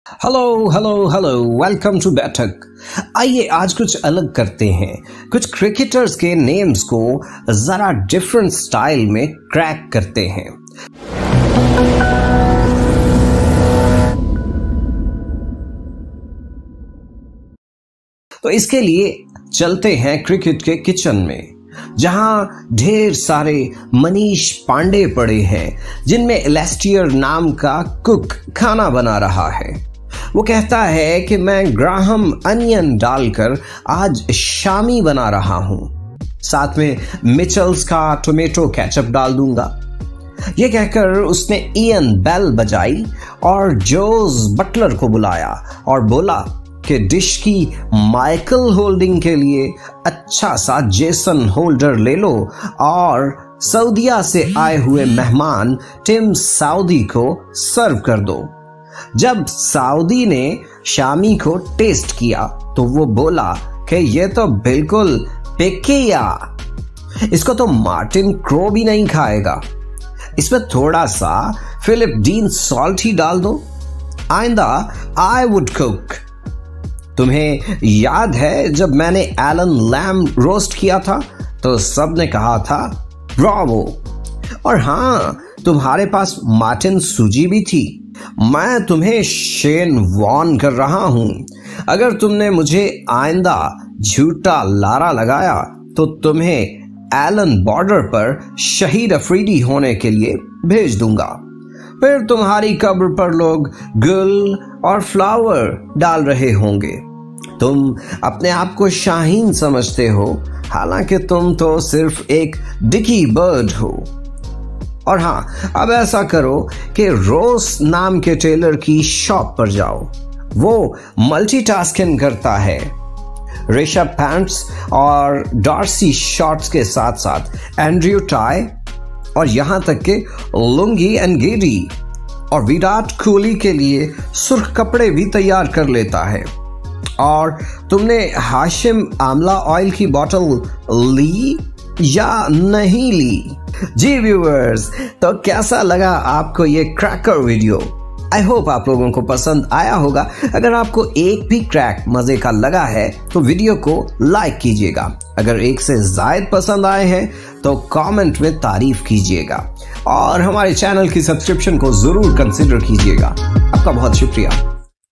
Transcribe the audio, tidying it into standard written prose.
Hello hello hello, welcome to बैठक। आइए आज कुछ अलग करते हैं। कुछ क्रिकेटर्स के नेम्स को जरा डिफरेंट स्टाइल में क्रैक करते हैं। तो इसके लिए चलते हैं क्रिकेट के किचन में, जहां ढेर सारे मनीष पांडे पड़े हैं, जिनमें एलेस्टियर नाम का कुक खाना बना रहा है। वो कहता है कि मैं ग्राहम अनियन डालकर आज शामी बना रहा हूं, साथ में मिचेल्स का टोमेटो केचप डाल दूंगा। ये कहकर उसने इयन बेल बजाई और जोस बटलर को बुलाया और बोला कि डिश की माइकल होल्डिंग के लिए अच्छा सा जेसन होल्डर ले लो और सऊदिया से आए हुए मेहमान टिम साउदी को सर्व कर दो। जब साउदी ने शामी को टेस्ट किया तो वो बोला कि ये तो बिल्कुल पिकिया, इसको तो मार्टिन क्रो भी नहीं खाएगा। इसमें थोड़ा सा फिलिप डीन सॉल्ट ही डाल दो। आइंदा आई वुड कुक। तुम्हें याद है जब मैंने एलन लैम रोस्ट किया था तो सबने कहा था ब्रावो। और हाँ, तुम्हारे पास मार्टिन सूजी भी थी। मैं तुम्हें शेन वॉर्न कर रहा हूं। अगर तुमने मुझे आइंदा झूठा लारा लगाया तो तुम्हें एलन बॉर्डर पर शहीद अफरीदी होने के लिए भेज दूंगा। फिर तुम्हारी कब्र पर लोग गुल और फ्लावर डाल रहे होंगे। तुम अपने आप को शाहीन समझते हो, हालांकि तुम तो सिर्फ एक डिकी बर्ड हो। और हाँ, अब ऐसा करो कि रोस नाम के टेलर की शॉप पर जाओ। वो मल्टीटास्किंग करता है। ऋषभ पैंट्स और डार्सी शॉर्ट्स के साथ साथ एंड्रयू टाई और यहां तक के लुंगी एंड गिरी और विराट कोहली के लिए सुर्ख कपड़े भी तैयार कर लेता है। और तुमने हाशिम आमला ऑयल की बोतल ली या नहीं ली? जी व्यूअर्स, तो कैसा लगा आपको ये क्रैकर वीडियो? आई होप आप लोगों को पसंद आया होगा। अगर आपको एक भी क्रैक मजे का लगा है तो वीडियो को लाइक कीजिएगा। अगर एक से ज्यादा पसंद आए हैं तो कमेंट में तारीफ कीजिएगा और हमारे चैनल की सब्सक्रिप्शन को जरूर कंसिडर कीजिएगा। आपका बहुत शुक्रिया।